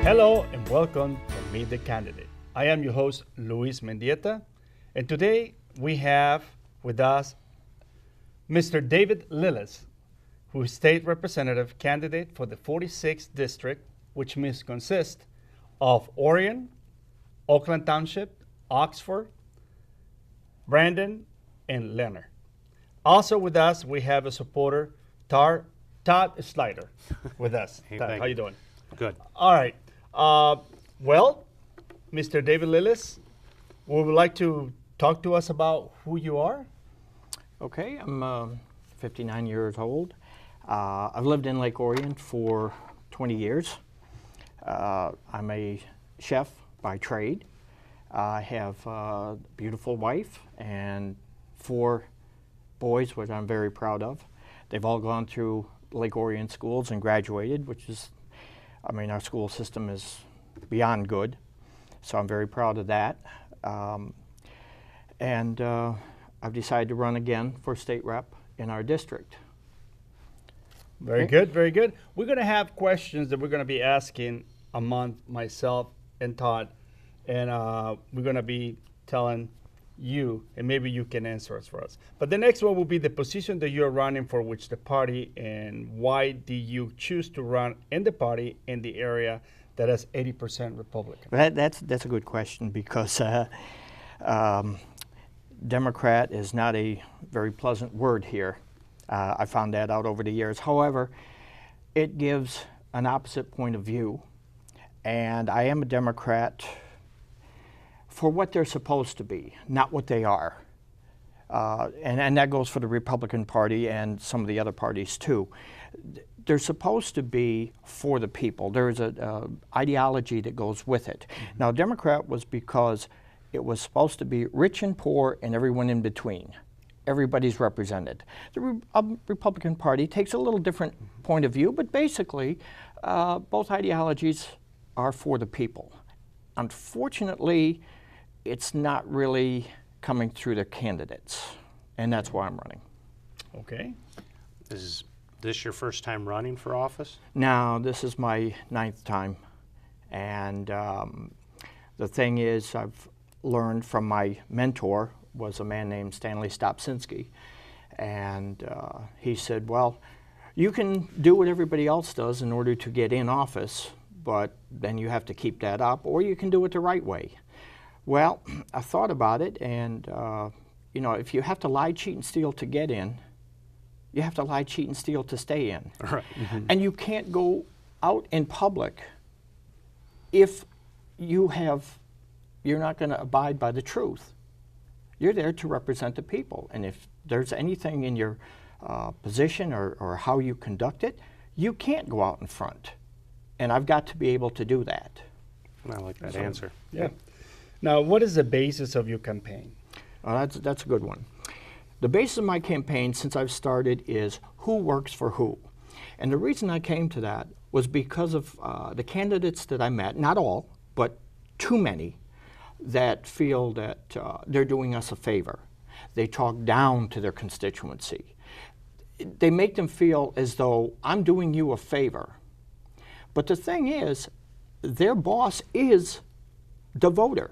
Hello and welcome to Meet the Candidate. I am your host, Luis Mendieta, and today we have with us Mr. David Lillis, who is state representative candidate for the 46th district, which consists of Orion, Oakland Township, Oxford, Brandon, and Leonard. Also with us, we have a supporter, Todd Slider, with us. Hey, Todd, how you doing? Good. All right. Well, Mr. David Lillis, would you like to talk to us about who you are? Okay, I'm 59 years old. I've lived in Lake Orion for 20 years. I'm a chef by trade. I have a beautiful wife and 4 boys, which I'm very proud of. They've all gone through Lake Orion schools and graduated, which is, I mean, our school system is beyond good. So I'm very proud of that. I've decided to run again for state rep in our district. Very good, very good. We're going to have questions that we're going to be asking among myself and Todd, and we're going to be telling you, and maybe you can answer us for us. But the next one will be the position that you're running for which the party, and why do you choose to run in the party in the area that is 80% Republican? That's a good question because Democrat is not a very pleasant word here. I found that out over the years. However, it gives an opposite point of view, and I am a Democrat for what they're supposed to be, not what they are. And that goes for the Republican Party and some of the other parties too. They're supposed to be for the people. There's an ideology that goes with it. Mm-hmm. Now, Democrat was because it was supposed to be rich and poor and everyone in between. Everybody's represented. The Republican Party takes a little different point of view, but basically, both ideologies are for the people. Unfortunately, it's not really coming through the candidates, and that's why I'm running. Okay. Is this your first time running for office? No, this is my 9th time, and the thing is, I've learned from my mentor, was a man named Stanley Stopczynski, and he said, well, you can do what everybody else does in order to get in office, but then you have to keep that up, or you can do it the right way. Well, I thought about it, and you know, if you have to lie, cheat, and steal to get in, you have to lie, cheat, and steal to stay in. Right. Mm-hmm. And you can't go out in public if you're not going to abide by the truth. You're there to represent the people, and if there's anything in your position or how you conduct it, you can't go out in front. And I've got to be able to do that. I like that answer. Yeah. Now, what is the basis of your campaign? That's a good one. The basis of my campaign since I've started is who works for who. And the reason I came to that was because of the candidates that I met, not all, but too many, that feel that they're doing us a favor. They talk down to their constituency. They make them feel as though I'm doing you a favor. But the thing is, their boss is the voter.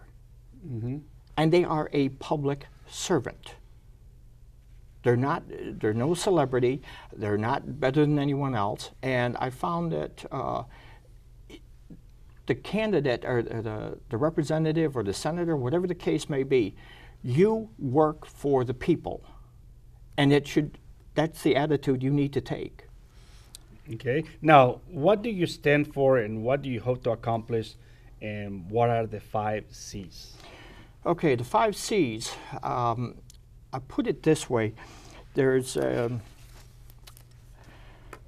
Mm-hmm. And they are a public servant. They're no celebrity. They're not better than anyone else. And I found that the candidate or the representative or the senator, whatever the case may be, you work for the people. And that's the attitude you need to take. Okay. Now, what do you stand for and what do you hope to accomplish, and what are the 5 C's? Okay, the 5 C's, I put it this way. There's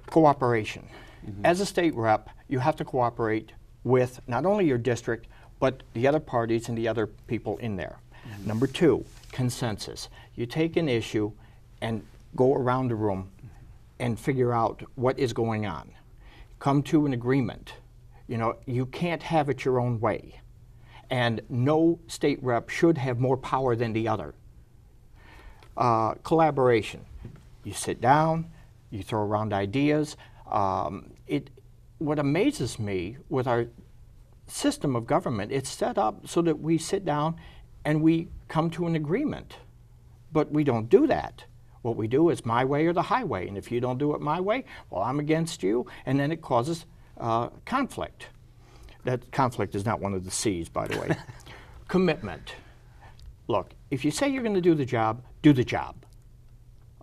cooperation. Mm-hmm. As a state rep, you have to cooperate with not only your district, but the other parties and the other people in there. Mm-hmm. Number 2, consensus. You take an issue and go around the room and figure out what is going on. Come to an agreement. You know, you can't have it your own way. And no state rep should have more power than the other. Collaboration. You sit down, you throw around ideas. What amazes me with our system of government, it's set up so that we sit down and we come to an agreement. But we don't do that. What we do is my way or the highway. And if you don't do it my way, well, I'm against you. And then it causes conflict. That conflict is not one of the C's, by the way. Commitment. Look, if you say you're going to do the job, do the job.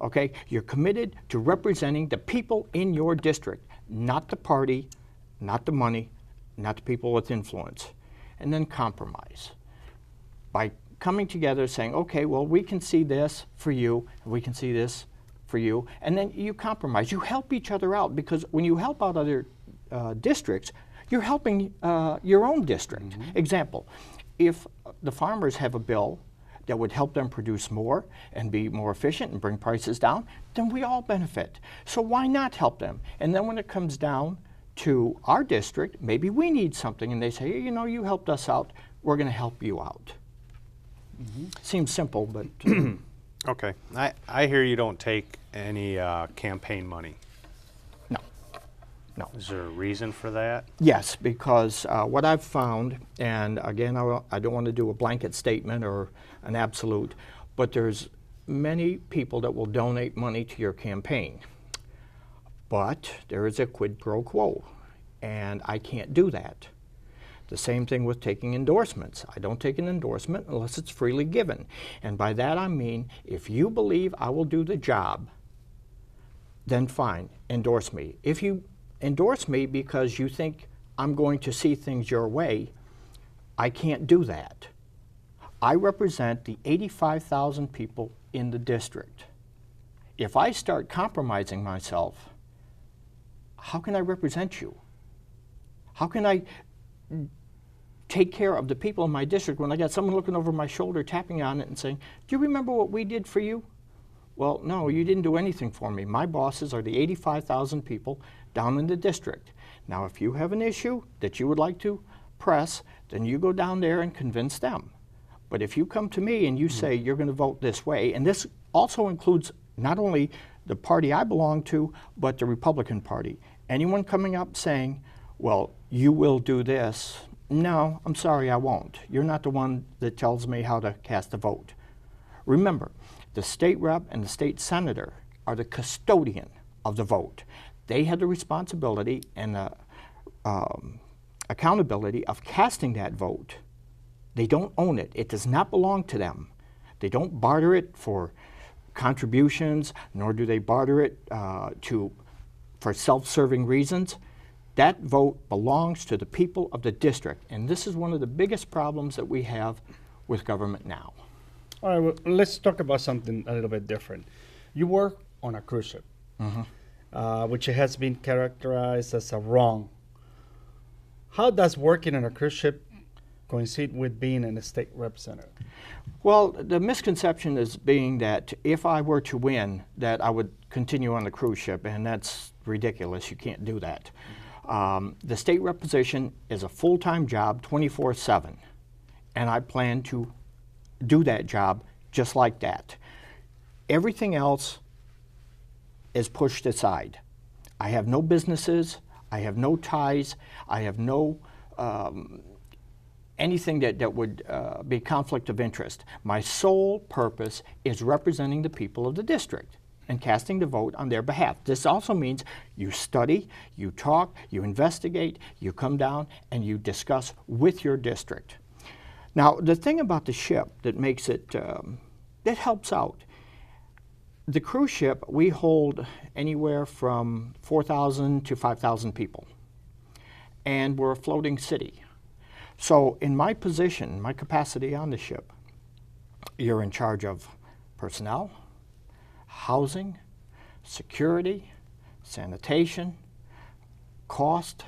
Okay? You're committed to representing the people in your district, not the party, not the money, not the people with influence. And then compromise. By coming together saying, okay, well, we can see this for you, and we can see this for you, and then you compromise. You help each other out, because when you help out other districts, you're helping your own district. Mm-hmm. Example, if the farmers have a bill that would help them produce more and be more efficient and bring prices down, then we all benefit. So why not help them? And then when it comes down to our district, maybe we need something, and they say, hey, you know, you helped us out, we're going to help you out. Mm-hmm. Seems simple, but... Okay. I hear you don't take any campaign money. No. No. Is there a reason for that? Yes, because what I've found, and again, I don't want to do a blanket statement or an absolute, but there's many people that will donate money to your campaign. But there is a quid pro quo, and I can't do that. The same thing with taking endorsements. I don't take an endorsement unless it's freely given. And by that I mean, if you believe I will do the job, then fine, endorse me. If you endorse me because you think I'm going to see things your way, I can't do that. I represent the 85,000 people in the district. If I start compromising myself, how can I represent you? How can I take care of the people in my district when I got someone looking over my shoulder, tapping on it and saying, do you remember what we did for you? Well, no, you didn't do anything for me. My bosses are the 85,000 people down in the district. Now, if you have an issue that you would like to press, then you go down there and convince them. But if you come to me and you say you're going to vote this way, and this also includes not only the party I belong to, but the Republican Party. Anyone coming up saying, well, you will do this, no, I'm sorry, I won't. You're not the one that tells me how to cast a vote. Remember, the state rep and the state senator are the custodian of the vote. They have the responsibility and the accountability of casting that vote. They don't own it. It does not belong to them. They don't barter it for contributions, nor do they barter it for self-serving reasons. That vote belongs to the people of the district, and this is one of the biggest problems that we have with government now. All right, well, let's talk about something a little bit different. You work on a cruise ship, which has been characterized as a wrong. How does working on a cruise ship coincide with being in a state representative? Well, the misconception is being that if I were to win, that I would continue on the cruise ship, and that's ridiculous. You can't do that. The state rep position is a full-time job, 24/7, and I plan to do that job just like that. Everything else is pushed aside. I have no businesses, I have no ties, I have no anything that would be conflict of interest. My sole purpose is representing the people of the district and casting the vote on their behalf. This also means you study, you talk, you investigate, you come down, and you discuss with your district. Now, the thing about the ship that makes it, that helps out, the cruise ship, we hold anywhere from 4,000 to 5,000 people, and we're a floating city. So in my position, my capacity on the ship, you're in charge of personnel, housing, security, sanitation, cost,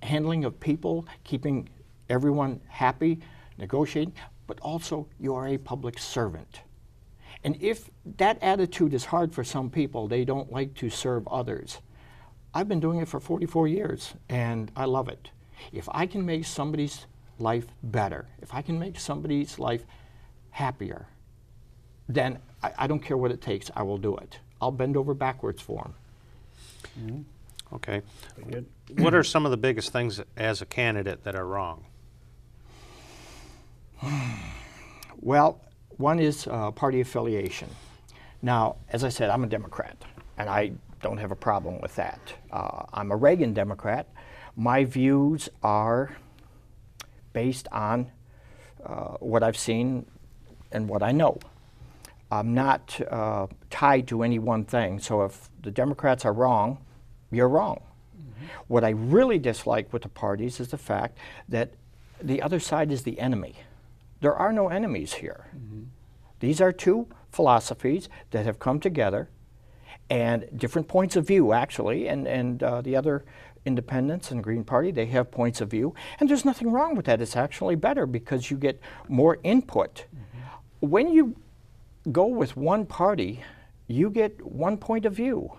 handling of people, keeping everyone happy, negotiating, but also you are a public servant. And if that attitude is hard for some people, they don't like to serve others. I've been doing it for 44 years, and I love it. If I can make somebody's life better, if I can make somebody's life happier, then I don't care what it takes, I will do it. I'll bend over backwards for them. Okay. Very good. what are some of the biggest things as a candidate that are wrong? Well, one is party affiliation. Now, as I said, I'm a Democrat, and I don't have a problem with that. I'm a Reagan Democrat. My views are based on what I've seen and what I know. I'm not tied to any one thing, so if the Democrats are wrong, you're wrong. Mm-hmm. What I really dislike with the parties is the fact that the other side is the enemy. There are no enemies here. Mm-hmm. These are two philosophies that have come together, and different points of view, actually, and the other independents and Green Party, they have points of view, and there's nothing wrong with that. It's actually better because you get more input. Mm-hmm. When you go with one party, you get one point of view.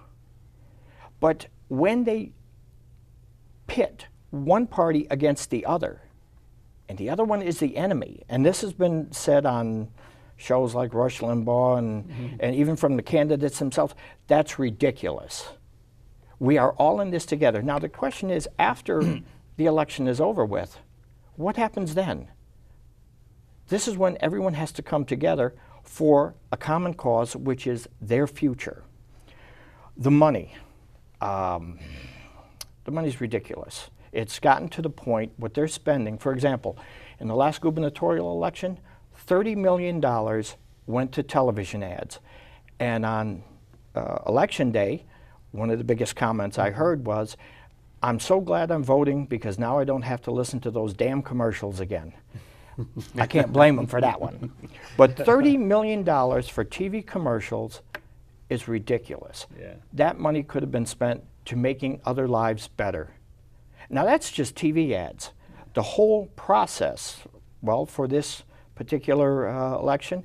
But when they pit one party against the other, and the other one is the enemy, and this has been said on shows like Rush Limbaugh and even from the candidates themselves, that's ridiculous. We are all in this together. Now the question is, after the election is over with, what happens then? This is when everyone has to come together for a common cause, which is their future. The money. The money's ridiculous. It's gotten to the point what they're spending. For example, in the last gubernatorial election, $30 million went to television ads. And on election day, one of the biggest comments I heard was, "I'm so glad I'm voting because now I don't have to listen to those damn commercials again." I can't blame them for that one. But $30 million for TV commercials is ridiculous. Yeah. That money could have been spent to making other lives better. Now that's just TV ads. The whole process, well, for this particular election,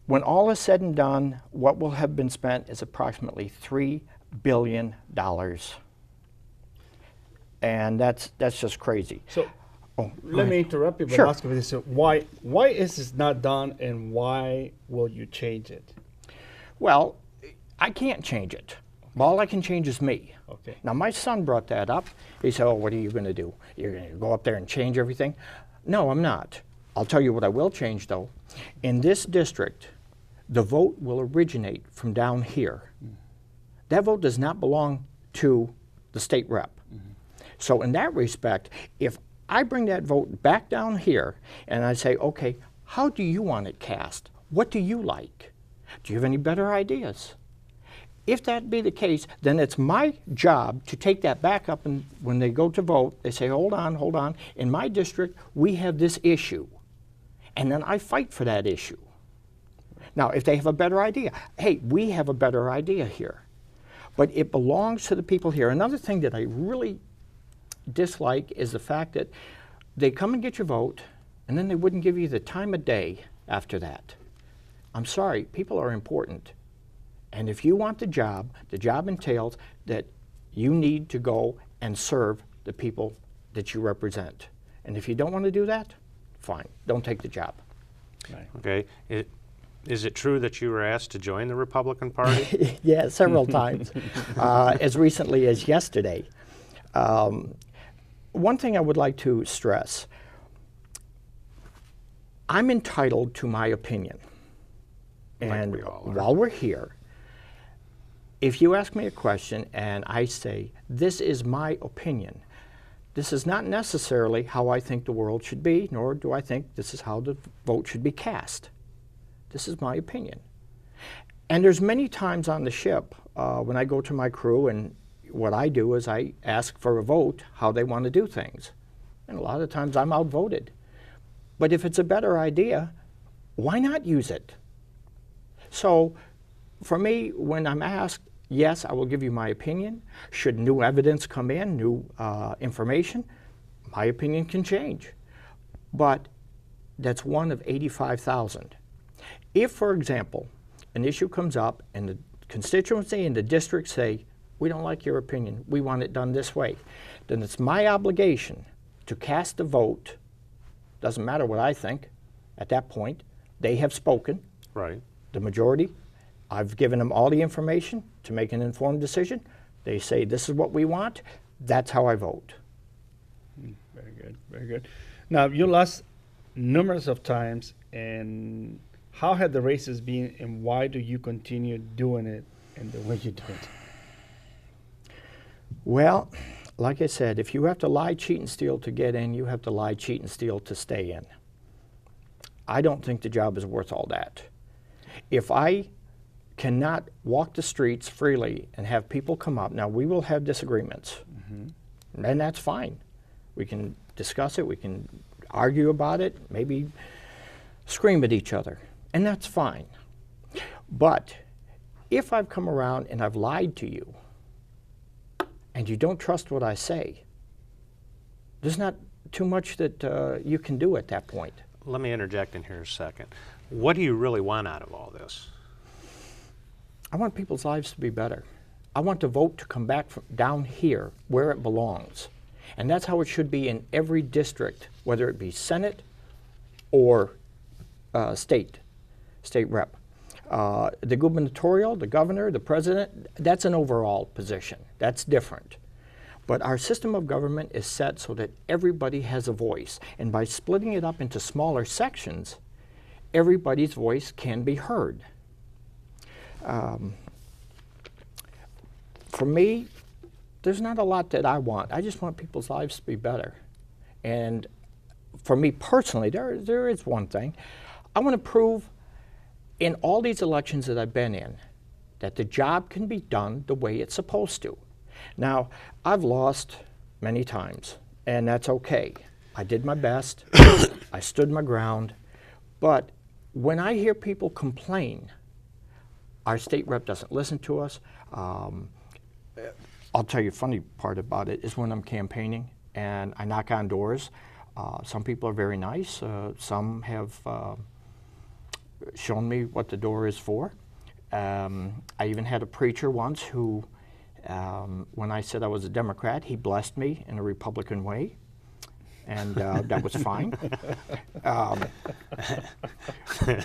when all is said and done, what will have been spent is approximately $3 billion. And that's just crazy. So, let me interrupt you by asking this. So why is this not done, and why will you change it? Well, I can't change it. All I can change is me. Okay. Now, my son brought that up. He said, "Oh, what are you going to do? You're going to go up there and change everything?" No, I'm not. I'll tell you what I will change, though. In this district, the vote will originate from down here. That vote does not belong to the state rep. So in that respect, if I bring that vote back down here and I say, okay, how do you want it cast? What do you like? Do you have any better ideas? If that be the case, then it's my job to take that back up, and when they go to vote, they say, hold on. In my district, we have this issue. And then I fight for that issue. Now, if they have a better idea, hey, we have a better idea here. But it belongs to the people here. Another thing that I really dislike is the fact that they come and get your vote, and then they wouldn't give you the time of day after that. I'm sorry, people are important. And if you want the job entails that you need to go and serve the people that you represent. And if you don't want to do that, fine, don't take the job. Right. Okay. Is it true that you were asked to join the Republican Party? Yeah, several times, as recently as yesterday. One thing I would like to stress, I'm entitled to my opinion. And while we're here, if you ask me a question and I say, this is my opinion, this is not necessarily how I think the world should be, nor do I think this is how the vote should be cast. This is my opinion. And there's many times on the ship when I go to my crew, and what I do is I ask for a vote how they want to do things. And a lot of times I'm outvoted. But if it's a better idea, why not use it? So for me, when I'm asked, yes, I will give you my opinion. Should new evidence come in, new information, my opinion can change. But that's one of 85,000. If, for example, an issue comes up and the constituency and the district say, we don't like your opinion, we want it done this way, then it's my obligation to cast a vote. Doesn't matter what I think at that point. They have spoken. Right. The majority. I've given them all the information to make an informed decision. They say, this is what we want. That's how I vote. Very good, very good. Now, you lost numerous of times, and how had the races been, and why do you continue doing it in the way you do it? Well, like I said, if you have to lie, cheat, and steal to get in, you have to lie, cheat, and steal to stay in. I don't think the job is worth all that. If I cannot walk the streets freely and have people come up, now we will have disagreements, and that's fine. We can discuss it, we can argue about it, maybe scream at each other, and that's fine. But if I've come around and I've lied to you, and you don't trust what I say, there's not too much that you can do at that point. Let me interject in here a second. What do you really want out of all this? I want people's lives to be better. I want the vote to come back from down here where it belongs. And that's how it should be in every district, whether it be Senate or state rep. The gubernatorial, the governor, the president, that's an overall position. That's different. But our system of government is set so that everybody has a voice. And by splitting it up into smaller sections, everybody's voice can be heard. For me, there's not a lot that I want. I just want people's lives to be better. And for me personally, there is one thing. I want to prove in all these elections that I've been in that the job can be done the way it's supposed to. Now, I've lost many times, and that's okay. I did my best. I stood my ground. But when I hear people complain, our state rep doesn't listen to us. I'll tell you a funny part about it is when I'm campaigning and I knock on doors. Some people are very nice. Some have shown me what the door is for. I even had a preacher once who, when I said I was a Democrat, he blessed me in a Republican way, and that was fine.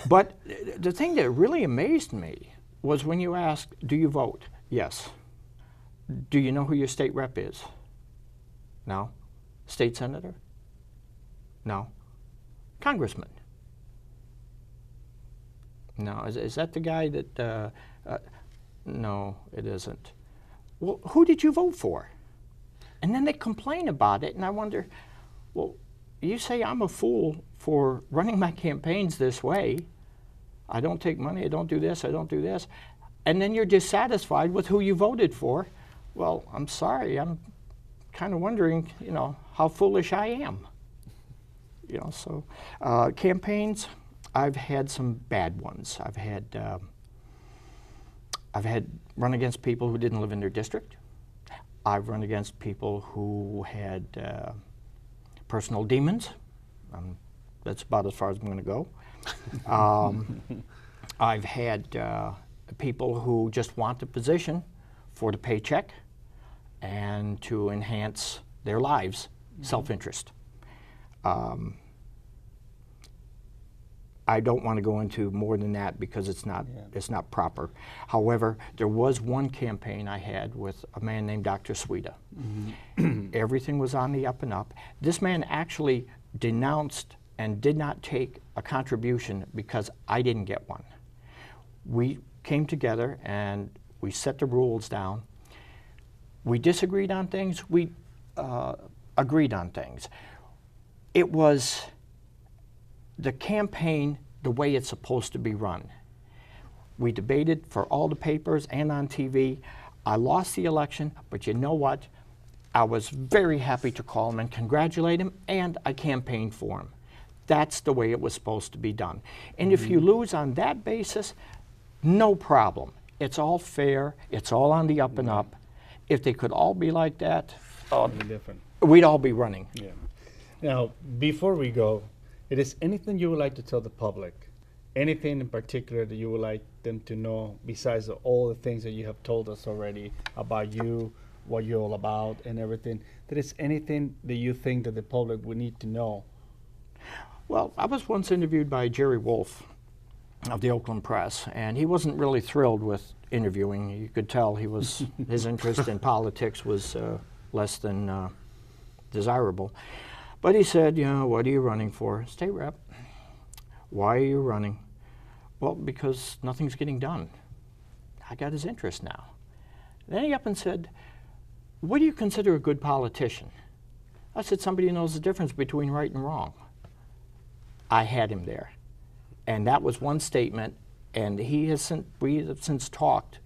But the thing that really amazed me was when you asked, do you vote? Yes. Do you know who your state rep is? No. State senator? No. Congressman? No. Is that the guy that, no, it isn't. Well, who did you vote for? And then they complain about it, and I wonder, well, you say I'm a fool for running my campaigns this way. I don't take money, I don't do this, I don't do this. And then you're dissatisfied with who you voted for. Well, I'm sorry, I'm kind of wondering, you know, how foolish I am. You know, so campaigns, I've had some bad ones. I've had run against people who didn't live in their district. I've run against people who had personal demons. That's about as far as I'm going to go. I've had people who just want the position for the paycheck and to enhance their lives, self-interest. I don't want to go into more than that because it's not proper. However, there was one campaign I had with a man named Dr. Sweda. Everything was on the up and up. This man actually denounced and did not take a contribution because I didn't get one. We came together and we set the rules down. We disagreed on things, we agreed on things. It was the campaign the way it's supposed to be run. We debated for all the papers and on TV. I lost the election, but you know what? I was very happy to call him and congratulate him, and I campaigned for him. That's the way it was supposed to be done. And if you lose on that basis, no problem. It's all fair. It's all on the up and up. If they could all be like that, we'd all be running. Yeah. Now, before we go, is anything you would like to tell the public? Anything in particular that you would like them to know besides all the things that you have told us already about you, what you're all about, and everything? There is anything that you think that the public would need to know? Well, I was once interviewed by Jerry Wolf of the Oakland Press, and he wasn't really thrilled with interviewing. You could tell he was his interest in politics was less than desirable. But he said, you know, what are you running for? State rep. Why are you running? Well, because nothing's getting done. I got his interest now. Then he up and said, what do you consider a good politician? I said, somebody who knows the difference between right and wrong. I had him there. And that was one statement, and we have since talked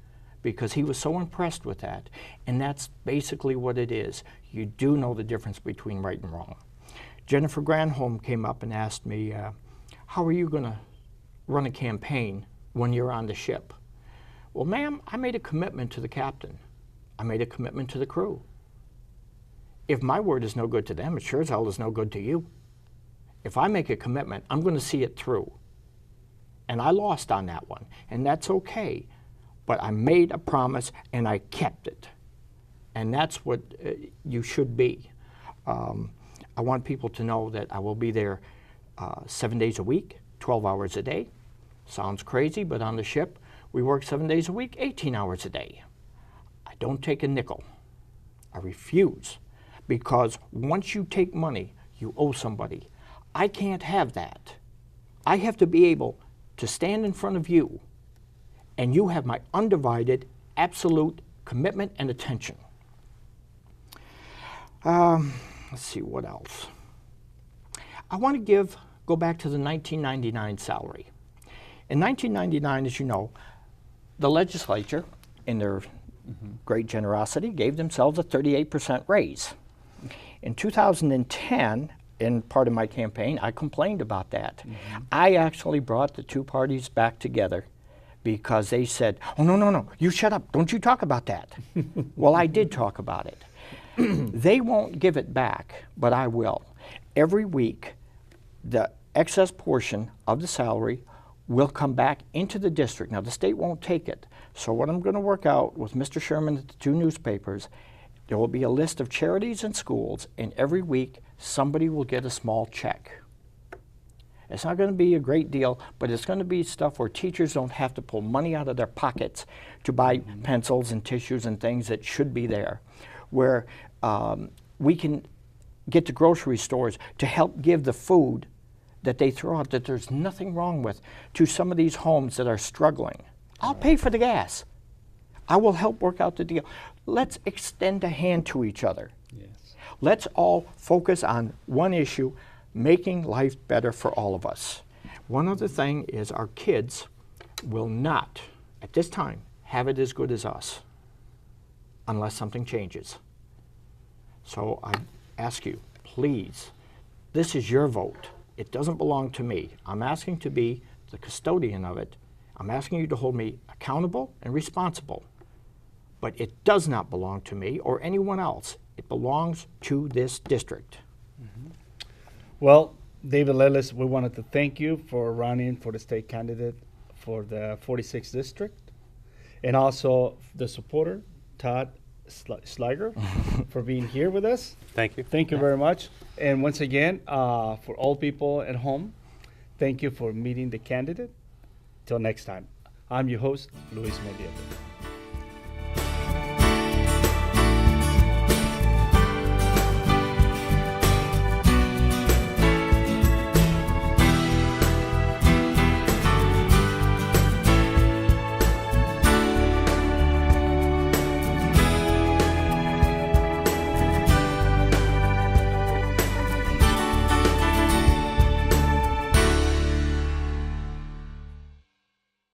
because he was so impressed with that. And that's basically what it is. You do know the difference between right and wrong. Jennifer Granholm came up and asked me, how are you going to run a campaign when you're on the ship? Well, ma'am, I made a commitment to the captain. I made a commitment to the crew. If my word is no good to them, it sure as hell is no good to you. If I make a commitment, I'm going to see it through. And I lost on that one, and that's okay. But I made a promise, and I kept it. And that's what you should be. I want people to know that I will be there 7 days a week, 12 hours a day. Sounds crazy, but on the ship, we work 7 days a week, 18 hours a day. I don't take a nickel. I refuse. Because once you take money, you owe somebody. I can't have that. I have to be able to stand in front of you, and you have my undivided, absolute commitment and attention. Let's see, what else? I want to go back to the 1999 salary. In 1999, as you know, the legislature, in their great generosity, gave themselves a 38% raise. In 2010, in part of my campaign, I complained about that. I actually brought the two parties back together because they said, oh, no, you shut up, don't you talk about that. Well, I did talk about it. They won't give it back, but I will. Every week, the excess portion of the salary will come back into the district. Now, the state won't take it. So what I'm going to work out with Mr. Sherman at the two newspapers, there will be a list of charities and schools, and every week somebody will get a small check. It's not going to be a great deal, but it's going to be stuff where teachers don't have to pull money out of their pockets to buy pencils and tissues and things that should be there. Where we can get to grocery stores to help give the food that they throw out that there's nothing wrong with to some of these homes that are struggling. I'll pay for the gas. I will help work out the deal. Let's extend a hand to each other. Yes. Let's all focus on one issue, making life better for all of us. One other thing is our kids will not, at this time, have it as good as us unless something changes. So I ask you, please, this is your vote. It doesn't belong to me. I'm asking to be the custodian of it. I'm asking you to hold me accountable and responsible. But it does not belong to me or anyone else. It belongs to this district. Well, David Lillis, we wanted to thank you for running for the state candidate for the 46th district, and also the supporter, Todd Schleiger, for being here with us. Thank you. Thank you very much. And once again, for all people at home, thank you for meeting the candidate. Till next time, I'm your host, Luis Mendieta.